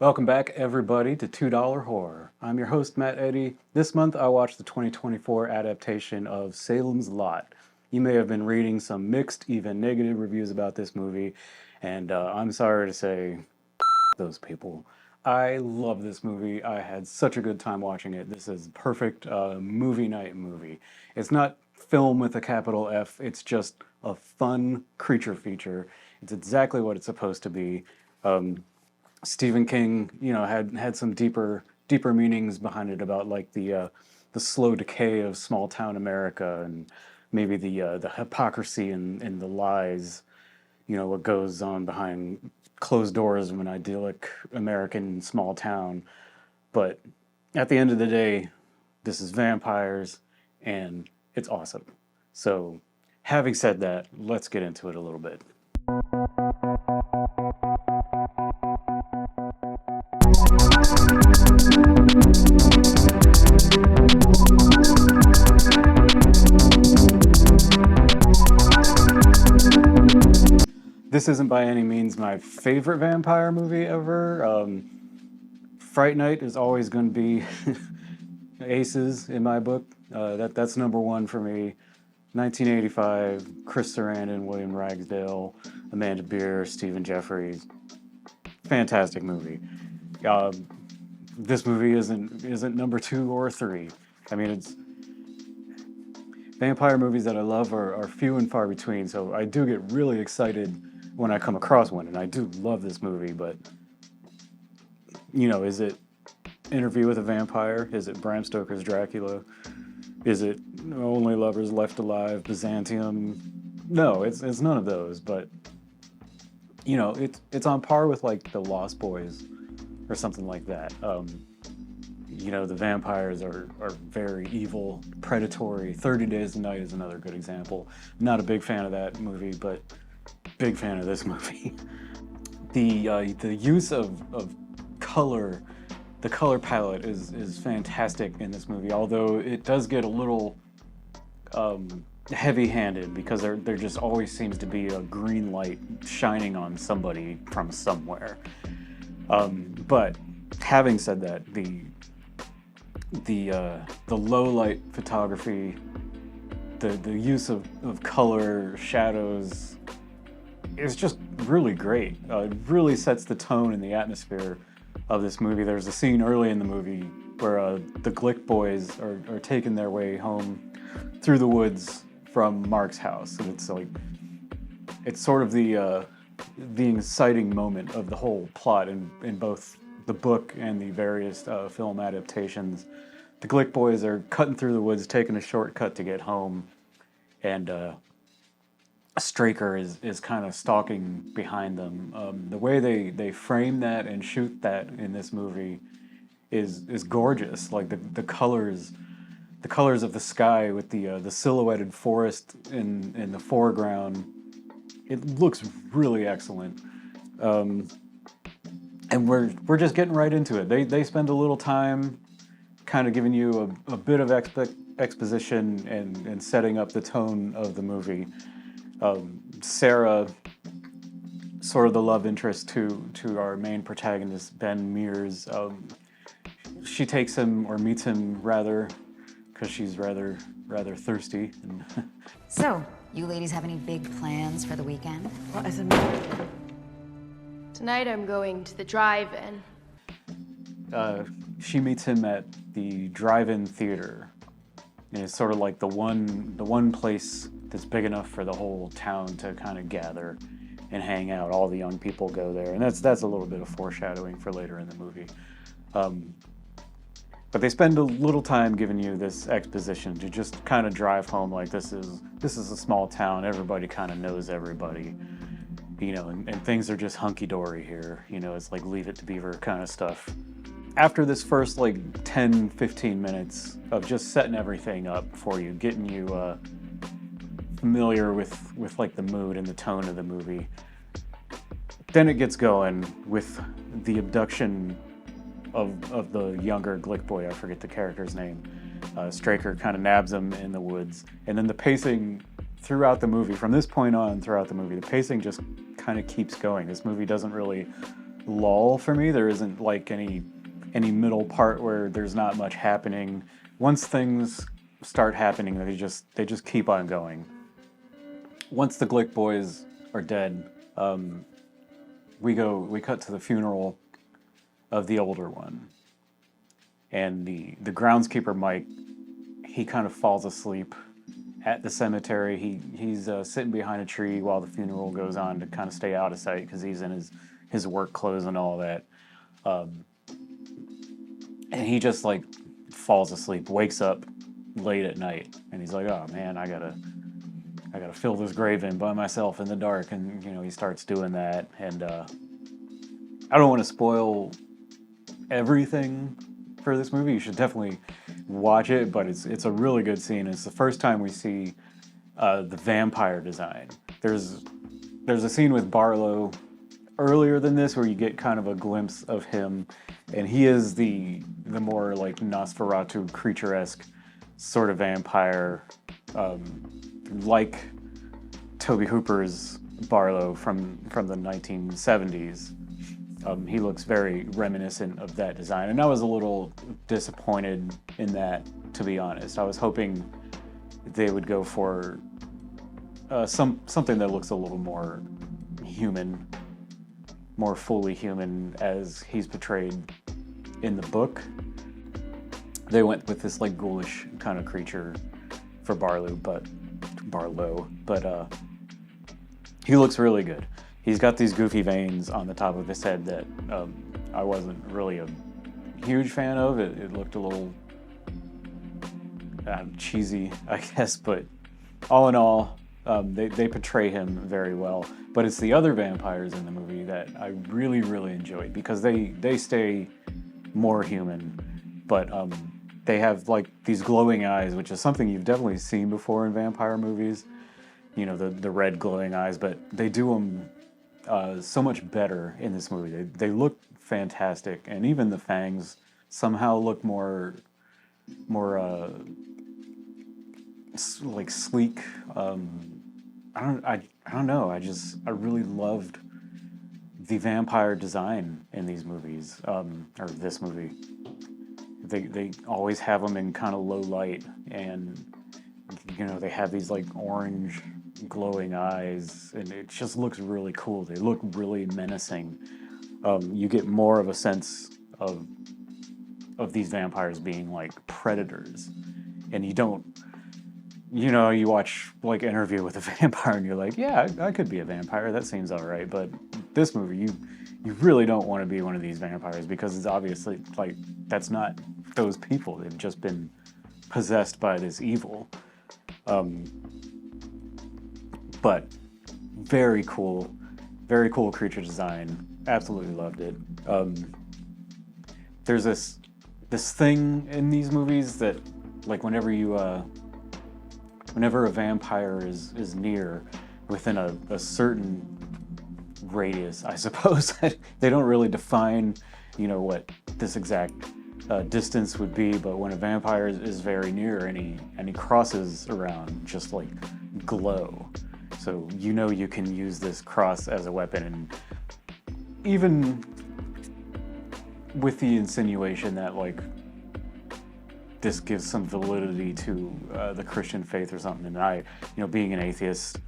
Welcome back, everybody, to $2 Horror. I'm your host, Matt Eddy. This month, I watched the 2024 adaptation of Salem's Lot. You may have been reading some mixed, even negative reviews about this movie, and I'm sorry to say, those people. I love this movie. I had such a good time watching it. This is perfect movie night movie. It's not film with a capital F. It's just a fun creature feature. It's exactly what it's supposed to be. Stephen King, had some deeper meanings behind it about like the slow decay of small town America and maybe the hypocrisy and the lies, what goes on behind closed doors of an idyllic American small town. But at the end of the day, this is vampires and it's awesome. So, having said that, let's get into it a little bit. This isn't by any means my favorite vampire movie ever. Fright Night is always going to be aces in my book. That's number one for me. 1985, Chris Sarandon, William Ragsdale, Amanda Beer, Stephen Jeffries. Fantastic movie. This movie isn't number two or three. I mean, it's vampire movies that I love are few and far between. So I do get really excited when I come across one, and I do love this movie. But is it Interview with a Vampire? Is it Bram Stoker's Dracula? Is it Only Lovers Left Alive, Byzantium? No, it's none of those. But it's on par with like The Lost Boys or something like that. The vampires are very evil, predatory. 30 Days a Night is another good example. Not a big fan of that movie, but big fan of this movie. The use of color, the color palette is fantastic in this movie, although it does get a little heavy-handed because there just always seems to be a green light shining on somebody from somewhere. But having said that, the low light photography, the use of color, shadows, is just really great. It really sets the tone and the atmosphere of this movie. There's a scene early in the movie where the Glick boys are taking their way home through the woods from Mark's house, and it's sort of the inciting moment of the whole plot in both the book and the various film adaptations. The Glick boys are cutting through the woods, taking a shortcut to get home, and Straker is kind of stalking behind them. The way they frame that and shoot that in this movie is gorgeous. Like the colors of the sky with the silhouetted forest in the foreground. It looks really excellent. And we're just getting right into it. They spend a little time kind of giving you a bit of exposition and setting up the tone of the movie. Sarah, sort of the love interest to our main protagonist, Ben Mears, she takes him, or meets him rather, because she's rather thirsty. So, you ladies have any big plans for the weekend? Well, tonight I'm going to the drive-in. She meets him at the drive-in theater. And it's sort of like the one place that's big enough for the whole town to kind of gather and hang out. All the young people go there, and that's a little bit of foreshadowing for later in the movie. But they spend a little time giving you this exposition to just kind of drive home like this is a small town. Everybody kind of knows everybody, and things are just hunky-dory here. It's like Leave It to Beaver kind of stuff. After this first 10-15 minutes of just setting everything up for you, getting you familiar with like the mood and the tone of the movie, then it gets going with the abduction of the younger Glick boy. I forget the character's name. Straker kind of nabs him in the woods, and then the pacing throughout the movie, from this point on throughout the movie, the pacing just kind of keeps going. This movie doesn't really lull for me. There isn't like any middle part where there's not much happening. Once things start happening, they just keep on going. Once the Glick boys are dead, we cut to the funeral of the older one, and the groundskeeper Mike, he kind of falls asleep at the cemetery. He's sitting behind a tree while the funeral goes on to kind of stay out of sight because he's in his work clothes and all that. And he just like falls asleep, wakes up late at night, and he's like, "Oh man, I gotta fill this grave in by myself in the dark." And he starts doing that. And I don't want to spoil everything for this movie. You should definitely watch it, but it's a really good scene. It's the first time we see the vampire design. There's a scene with Barlow earlier than this where you get kind of a glimpse of him, and he is the more like Nosferatu creature-esque sort of vampire, like Tobe Hooper's Barlow from the 1970s. He looks very reminiscent of that design, and I was a little disappointed in that, to be honest. I was hoping they would go for something that looks a little more human, more fully human as he's portrayed in the book. They went with this like ghoulish kind of creature for Barlow, but he looks really good. He's got these goofy veins on the top of his head that I wasn't really a huge fan of. It looked a little cheesy, I guess, but all in all, they portray him very well. But it's the other vampires in the movie that I really, really enjoyed because they stay more human, but they have like these glowing eyes, which is something you've definitely seen before in vampire movies. The red glowing eyes, but they do them so much better in this movie. They look fantastic, and even the fangs somehow look more like sleek. I don't know. I really loved the vampire design in these movies, or this movie. They always have them in kind of low light, and they have these like orange glowing eyes, and it just looks really cool. They look really menacing. You get more of a sense of these vampires being like predators, and you don't. You watch like Interview with a Vampire, and you're like, yeah, I could be a vampire. That seems all right. But this movie, you really don't want to be one of these vampires because it's obviously like that's not those people. They've just been possessed by this evil. But very cool creature design. Absolutely loved it. There's this thing in these movies that, like, whenever a vampire is near within a certain radius, I suppose, they don't really define, what this exact distance would be, but when a vampire is very near and he crosses around, just like glow. So you can use this cross as a weapon, and even with the insinuation that like this gives some validity to the Christian faith or something, and I, being an atheist,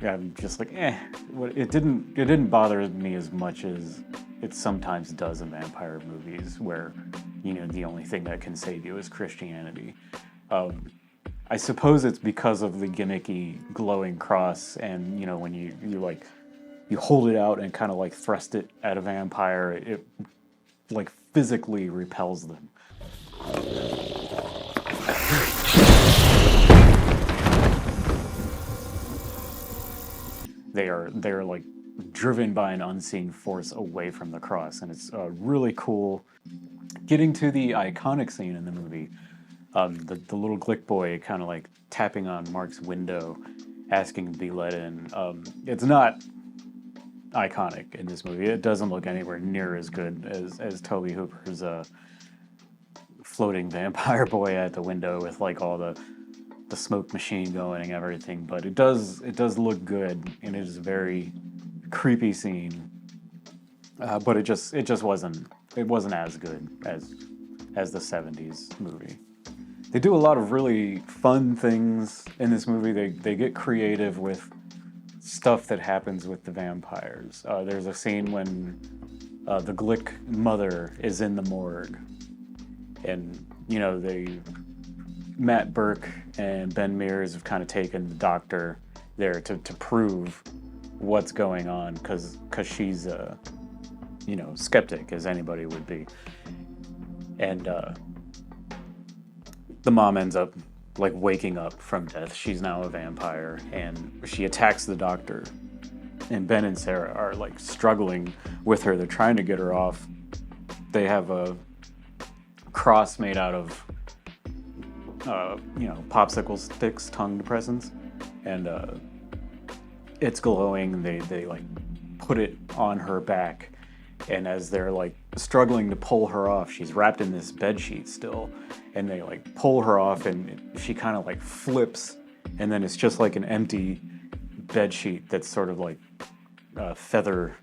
I'm just like, it didn't bother me as much as it sometimes does in vampire movies, where the only thing that can save you is Christianity. I suppose it's because of the gimmicky glowing cross, and when you hold it out and kind of like thrust it at a vampire, it like physically repels them. They're like driven by an unseen force away from the cross, and it's really cool. Getting to the iconic scene in the movie, the little Glick boy kind of like tapping on Mark's window, asking to be let in. It's not iconic in this movie. It doesn't look anywhere near as good as Tobe Hooper's floating vampire boy at the window with like all the smoke machine going and everything, but it does look good, and it is a very creepy scene. but it wasn't as good as the '70s movie. They do a lot of really fun things in this movie. They get creative with stuff that happens with the vampires. There's a scene when the Glick mother is in the morgue, and Matt Burke and Ben Mears have kind of taken the doctor there to prove what's going on, because she's a skeptic, as anybody would be, and the mom ends up like waking up from death. She's now a vampire, and she attacks the doctor. And Ben and Sarah are like struggling with her. They're trying to get her off. They have a cross made out of, popsicle sticks, tongue depressants, and it's glowing. They like put it on her back, and as they're like struggling to pull her off, she's wrapped in this bed sheet still, and they like pull her off, and she kind of like flips, and then it's just like an empty bed sheet that's sort of like a feather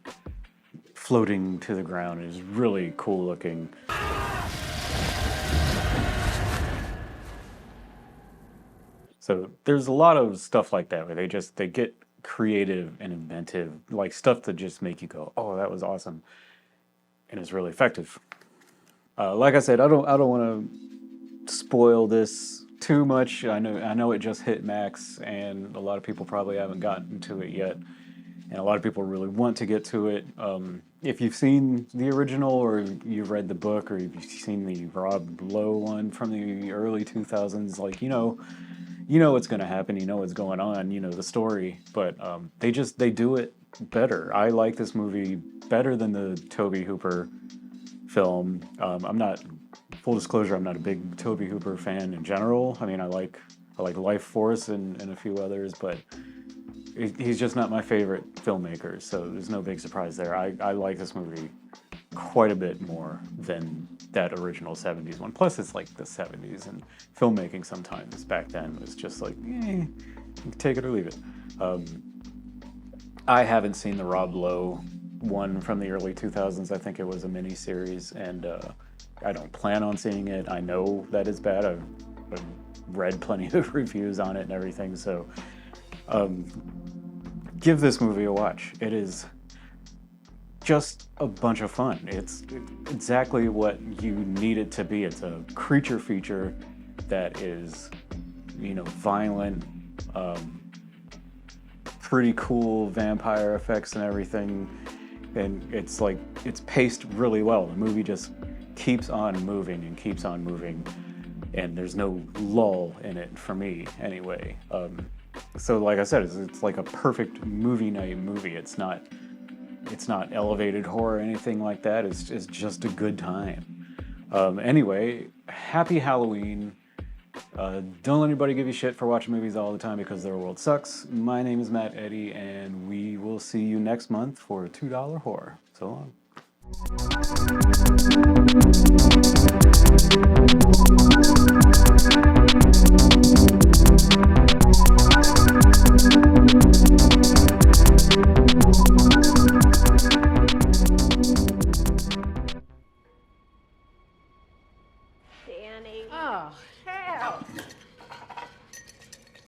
floating to the ground. It is really cool looking. So there's a lot of stuff like that where they get creative and inventive, like stuff to just make you go, oh, that was awesome, and it's really effective. Like I said, I don't want to spoil this too much. I know it just hit Max, and a lot of people probably haven't gotten to it yet, and a lot of people really want to get to it. If you've seen the original, or you've read the book, or you've seen the Rob Lowe one from the early 2000s, like you know what's going to happen, you know what's going on, you know the story, but they do it better. I like this movie better than the Tobe Hooper film. Full disclosure, I'm not a big Tobe Hooper fan in general. I mean, I like Life Force and a few others, but he's just not my favorite filmmaker, so there's no big surprise there. I like this movie quite a bit more than that original 70s one. Plus, it's like the 70s, and filmmaking sometimes back then was just like, take it or leave it. I haven't seen the Rob Lowe one from the early 2000s. I think it was a mini-series, and I don't plan on seeing it. I know that it's bad. I've read plenty of reviews on it and everything, so give this movie a watch. It is just a bunch of fun. It's exactly what you need it to be. It's a creature feature that is, violent, pretty cool vampire effects and everything, and it's paced really well. The movie just keeps on moving and keeps on moving, and there's no lull in it for me anyway. So like I said, it's like a perfect movie night movie. It's not elevated horror or anything like that. It's just a good time. Anyway, happy Halloween. Don't let anybody give you shit for watching movies all the time because their world sucks. My name is Matt Eddy, and we will see you next month for a $2 horror. So long.